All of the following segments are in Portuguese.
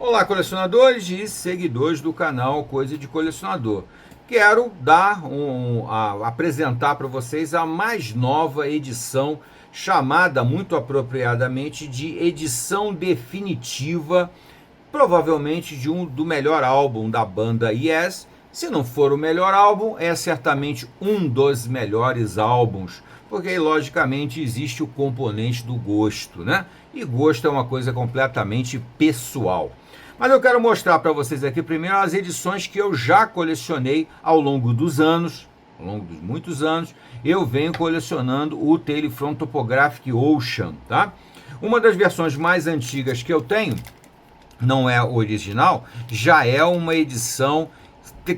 Olá, colecionadores e seguidores do canal Coisa de Colecionador. Quero apresentar para vocês a mais nova edição, chamada muito apropriadamente de edição definitiva, provavelmente do melhor álbum da banda Yes. Se não for o melhor álbum, é certamente um dos melhores álbuns, porque aí, logicamente, existe o componente do gosto, né? E gosto é uma coisa completamente pessoal. Mas eu quero mostrar para vocês aqui primeiro as edições que eu já colecionei ao longo dos anos, ao longo de muitos anos. Eu venho colecionando o Telefront Topographic Ocean, tá? Uma das versões mais antigas que eu tenho, não é original, já é uma edição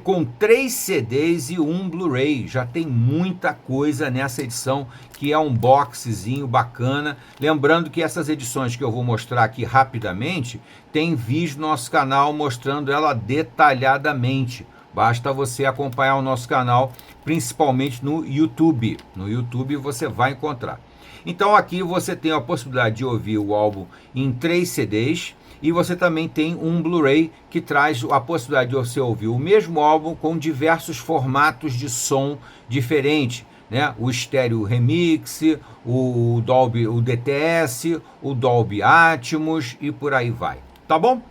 com 3 CDs e um Blu-ray. Já tem muita coisa nessa edição, que é um boxezinho bacana. Lembrando que essas edições que eu vou mostrar aqui rapidamente, tem vídeo no nosso canal mostrando ela detalhadamente. Basta você acompanhar o nosso canal, principalmente no YouTube. No YouTube você vai encontrar. Então aqui você tem a possibilidade de ouvir o álbum em 3 CDs, e você também tem um Blu-ray que traz a possibilidade de você ouvir o mesmo álbum com diversos formatos de som diferentes, né? O Stereo Remix, o Dolby, o DTS, o Dolby Atmos e por aí vai, tá bom?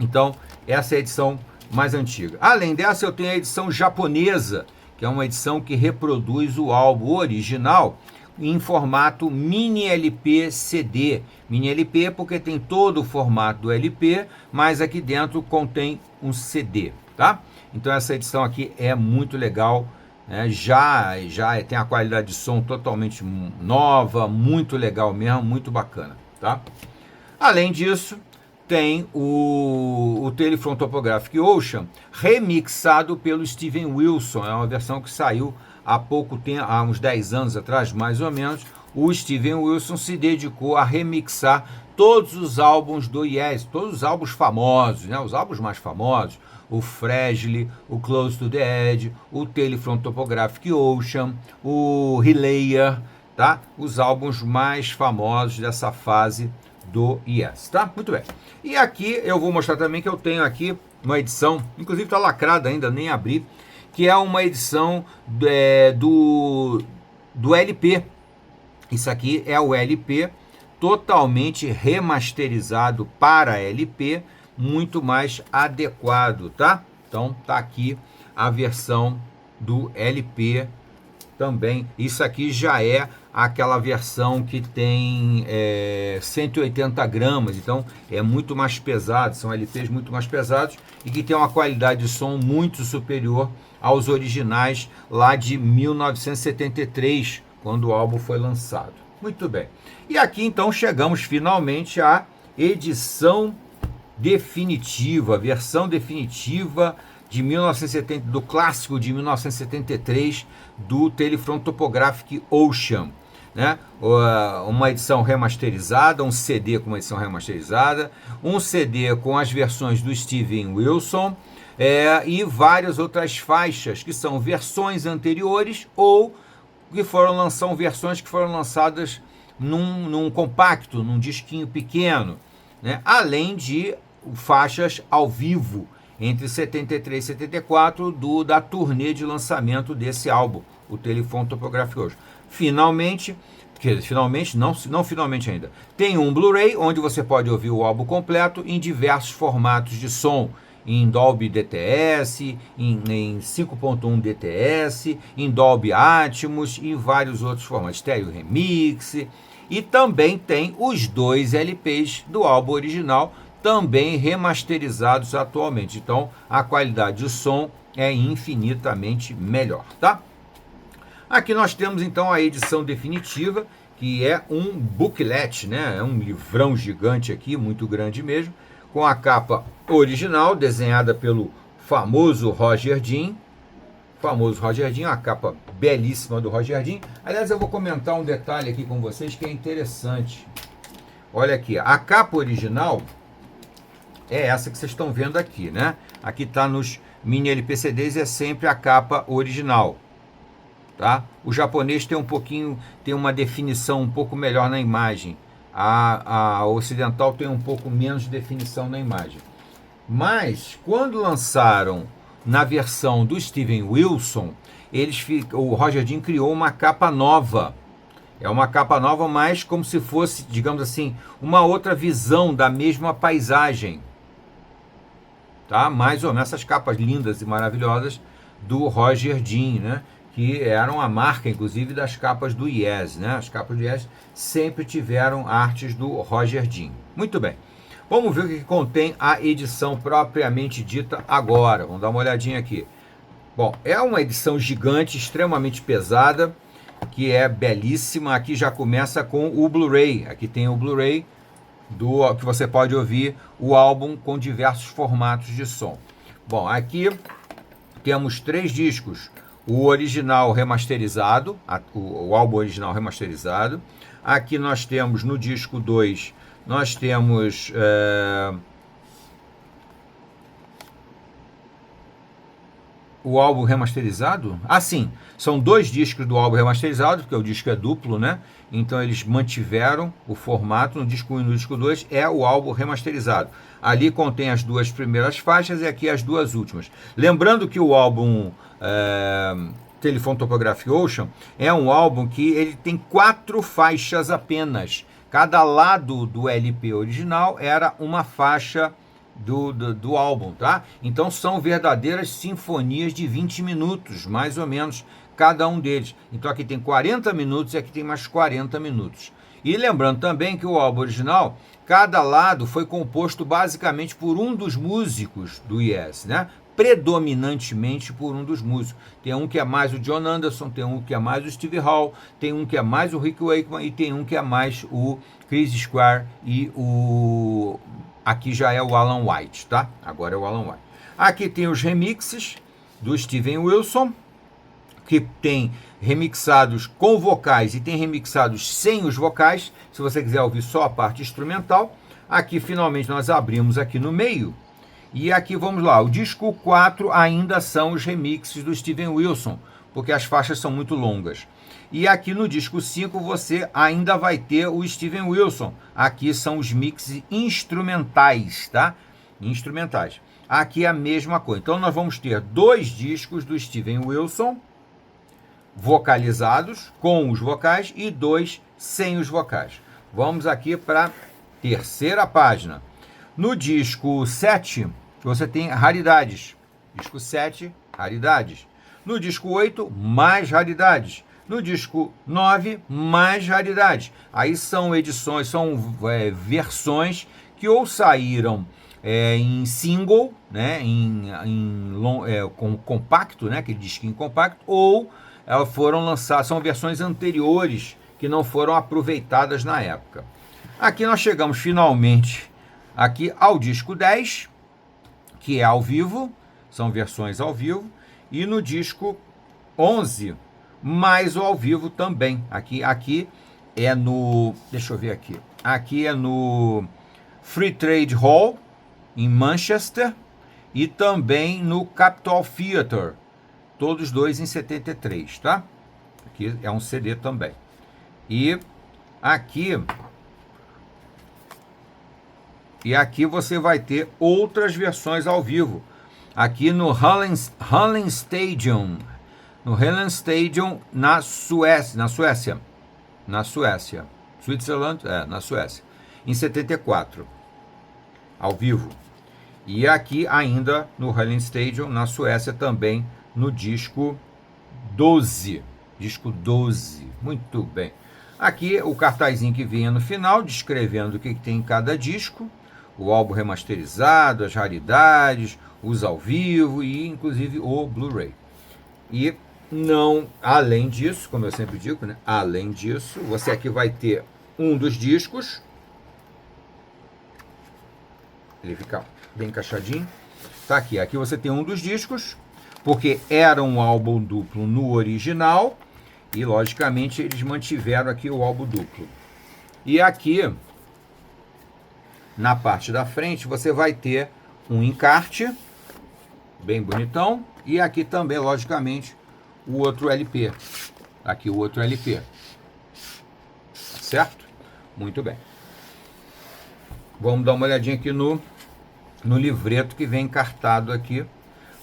Então, essa é a edição mais antiga. Além dessa, eu tenho a edição japonesa, que é uma edição que reproduz o álbum original em formato mini LP CD. Mini LP porque tem todo o formato do LP, mas aqui dentro contém um CD, tá? Então essa edição aqui é muito legal, né? Já tem a qualidade de som totalmente nova, muito legal mesmo, muito bacana, tá? Além disso, tem o Telefront Topographic Ocean remixado pelo Steven Wilson. É uma versão que saiu há pouco tempo, há uns 10 anos atrás, mais ou menos. O Steven Wilson se dedicou a remixar todos os álbuns do Yes, todos os álbuns famosos, né? Os álbuns mais famosos, o Fragile, o Close to the Edge, o Telefront Topographic Ocean, o Relayer, tá? Os álbuns mais famosos dessa fase do Yes, tá? Muito bem. E aqui eu vou mostrar também que eu tenho aqui uma edição, inclusive está lacrada ainda, nem abri, que é uma edição do LP. Isso aqui é o LP totalmente remasterizado para LP, muito mais adequado, tá? Então tá aqui a versão do LP também. Isso aqui já é aquela versão que tem 180 gramas, então é muito mais pesado, são LPs muito mais pesados e que tem uma qualidade de som muito superior aos originais lá de 1973, quando o álbum foi lançado. Muito bem. E aqui então chegamos finalmente à edição definitiva, a versão definitiva de 1970, do clássico de 1973 do Telefront Topographic Ocean, né? Uma edição remasterizada, um CD com uma edição remasterizada, um CD com as versões do Steven Wilson e várias outras faixas que são versões anteriores ou que são versões que foram lançadas num compacto, num disquinho pequeno, né? Além de faixas ao vivo entre 73 e 74 da turnê de lançamento desse álbum, o Telefront Topographic Ocean. Finalmente, não finalmente ainda, tem um Blu-ray onde você pode ouvir o álbum completo em diversos formatos de som, em Dolby DTS, em 5.1 DTS, em Dolby Atmos e vários outros formatos, Stereo Remix, e também tem os 2 LPs do álbum original, também remasterizados atualmente. Então a qualidade de som é infinitamente melhor, tá? Aqui nós temos então a edição definitiva, que é um booklet, né? É um livrão gigante aqui, muito grande mesmo, com a capa original, desenhada pelo famoso Roger Dean. A capa belíssima do Roger Dean. Aliás, eu vou comentar um detalhe aqui com vocês que é interessante. Olha aqui, a capa original é essa que vocês estão vendo aqui, né? Aqui está nos mini LPCDs, é sempre a capa original, tá? O japonês tem uma definição um pouco melhor na imagem. A ocidental tem um pouco menos de definição na imagem. Mas, quando lançaram na versão do Steven Wilson, o Roger Dean criou uma capa nova. É uma capa nova, mas como se fosse, digamos assim, uma outra visão da mesma paisagem. Tá? Mais ou menos essas capas lindas e maravilhosas do Roger Dean, né? Que eram a marca, inclusive, das capas do Yes, né? As capas do Yes sempre tiveram artes do Roger Dean. Muito bem. Vamos ver o que contém a edição propriamente dita agora. Vamos dar uma olhadinha aqui. Bom, é uma edição gigante, extremamente pesada, que é belíssima. Aqui já começa com o Blu-ray. Aqui tem o Blu-ray que você pode ouvir o álbum com diversos formatos de som. Bom, aqui temos 3 discos. O original remasterizado, o álbum original remasterizado. Aqui nós temos no disco 2, nós temos o álbum remasterizado. Ah, sim, são 2 discos do álbum remasterizado, porque o disco é duplo, né? Então eles mantiveram o formato. No disco 1 e no disco 2 é o álbum remasterizado. Ali contém as 2 primeiras faixas e aqui as 2 últimas. Lembrando que o álbum Telephone Topographic Ocean é um álbum que ele tem 4 faixas apenas. Cada lado do LP original era uma faixa do álbum, tá? Então são verdadeiras sinfonias de 20 minutos, mais ou menos, cada um deles. Então aqui tem 40 minutos e aqui tem mais 40 minutos. E lembrando também que o álbum original, cada lado foi composto basicamente por um dos músicos do Yes, né? Predominantemente por um dos músicos. Tem um que é mais o John Anderson, tem um que é mais o Steve Hall, tem um que é mais o Rick Wakeman e tem um que é mais o Chris Squire e o... Aqui já é o Alan White, tá? Agora é o Alan White. Aqui tem os remixes do Steven Wilson, que tem remixados com vocais e tem remixados sem os vocais, se você quiser ouvir só a parte instrumental. Aqui finalmente nós abrimos aqui no meio. E aqui vamos lá, o disco 4 ainda são os remixes do Steven Wilson, porque as faixas são muito longas. E aqui no disco 5 você ainda vai ter o Steven Wilson. Aqui são os mixes instrumentais, tá? Instrumentais. Aqui é a mesma coisa. Então nós vamos ter 2 discos do Steven Wilson vocalizados, com os vocais, e 2 sem os vocais. Vamos aqui para a terceira página. No disco 7, você tem raridades. Disco 7, raridades. No disco 8, mais raridades. No disco 9, mais raridades. Aí são edições, são versões que ou saíram em single, né, com compacto, né, aquele disquinho compacto, ou elas foram lançadas, são versões anteriores que não foram aproveitadas na época. Aqui nós chegamos finalmente aqui ao disco 10, que é ao vivo, são versões ao vivo, e no disco 11, mais o ao vivo também. Aqui é no, deixa eu ver aqui, aqui é no Free Trade Hall, em Manchester, e também no Capitol Theatre, todos dois em 73, tá? Aqui é um CD também. E aqui você vai ter outras versões ao vivo. Aqui no Hallen Stadium, na Suécia, Switzerland, na Suécia, em 74, ao vivo. E aqui ainda no Hallen Stadium, na Suécia também, no disco 12, muito bem. Aqui o cartazinho que vinha no final, descrevendo o que tem em cada disco, o álbum remasterizado, as raridades, os ao vivo e inclusive o Blu-ray. E não, além disso, como eu sempre digo, né? Além disso, você aqui vai ter um dos discos. Ele fica bem encaixadinho. Tá aqui. Aqui você tem um dos discos, porque era um álbum duplo no original. E, logicamente, eles mantiveram aqui o álbum duplo. E aqui, na parte da frente, você vai ter um encarte, bem bonitão. E aqui também, logicamente, o outro LP. Aqui o outro LP. Certo? Muito bem. Vamos dar uma olhadinha aqui no livreto que vem encartado aqui,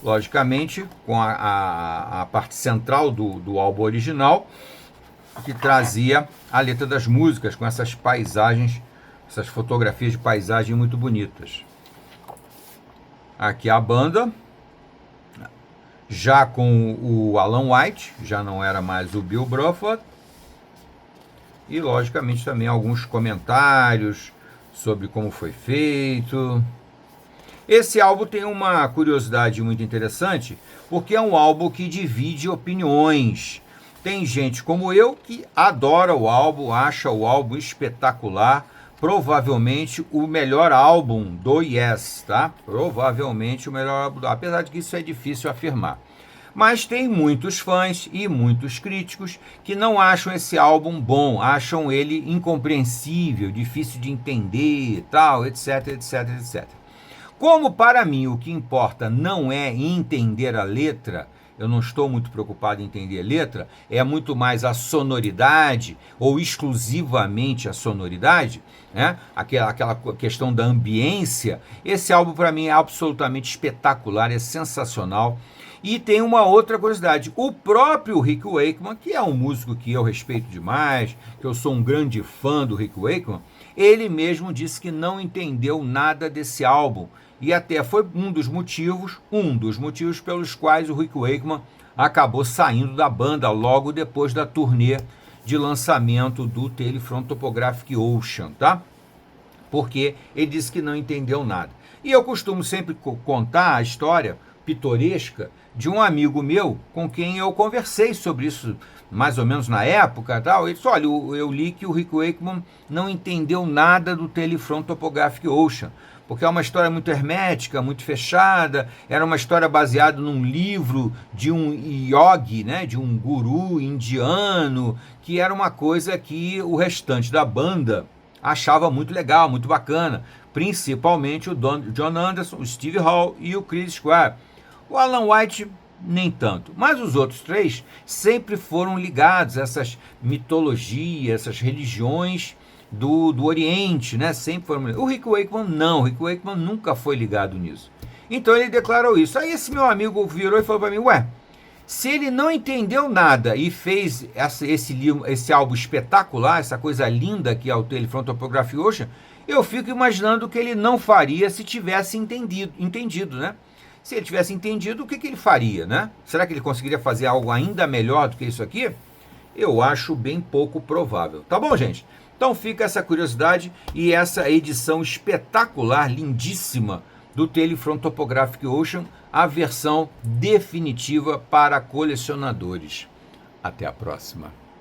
logicamente, com a parte central do álbum original, que trazia a letra das músicas, com essas paisagens, essas fotografias de paisagem muito bonitas. Aqui a banda, já com o Alan White, já não era mais o Bill Bruford, e logicamente também alguns comentários sobre como foi feito. Esse álbum tem uma curiosidade muito interessante, porque é um álbum que divide opiniões. Tem gente como eu que adora o álbum, acha o álbum espetacular, provavelmente o melhor álbum do Yes, tá? Provavelmente o melhor álbum, apesar de que isso é difícil afirmar. Mas tem muitos fãs e muitos críticos que não acham esse álbum bom, acham ele incompreensível, difícil de entender, tal, etc, etc, etc. Como para mim o que importa não é entender a letra, eu não estou muito preocupado em entender a letra, é muito mais a sonoridade, ou exclusivamente a sonoridade, né? Aquela questão da ambiência. Esse álbum para mim é absolutamente espetacular, é sensacional. E tem uma outra curiosidade, o próprio Rick Wakeman, que é um músico que eu respeito demais, que eu sou um grande fã do Rick Wakeman, ele mesmo disse que não entendeu nada desse álbum, e até foi um dos motivos pelos quais o Rick Wakeman acabou saindo da banda logo depois da turnê de lançamento do Telefront Topographic Ocean, tá? Porque ele disse que não entendeu nada. E eu costumo sempre contar a história pitoresca de um amigo meu com quem eu conversei sobre isso mais ou menos na época, tal. Ele disse, olha, eu li que o Rick Wakeman não entendeu nada do Telefront Topographic Ocean, porque é uma história muito hermética, muito fechada, era uma história baseada num livro de um yogi, né, de um guru indiano, que era uma coisa que o restante da banda achava muito legal, muito bacana, principalmente o John Anderson, o Steve Hall e o Chris Squire. O Alan White nem tanto, mas os outros três sempre foram ligados a essas mitologias, essas religiões do Oriente, né? Sempre foram. O Rick Wakeman não, o Rick Wakeman nunca foi ligado nisso. Então ele declarou isso. Aí esse meu amigo virou e falou para mim, ué, se ele não entendeu nada e fez esse álbum espetacular, essa coisa linda que é o Telefront Topographic Ocean, eu fico imaginando o que ele não faria se tivesse entendido, né? Se ele tivesse entendido, o que ele faria, né? Será que ele conseguiria fazer algo ainda melhor do que isso aqui? Eu acho bem pouco provável. Tá bom, gente? Então fica essa curiosidade e essa edição espetacular, lindíssima, do Telefront Topographic Ocean, a versão definitiva para colecionadores. Até a próxima.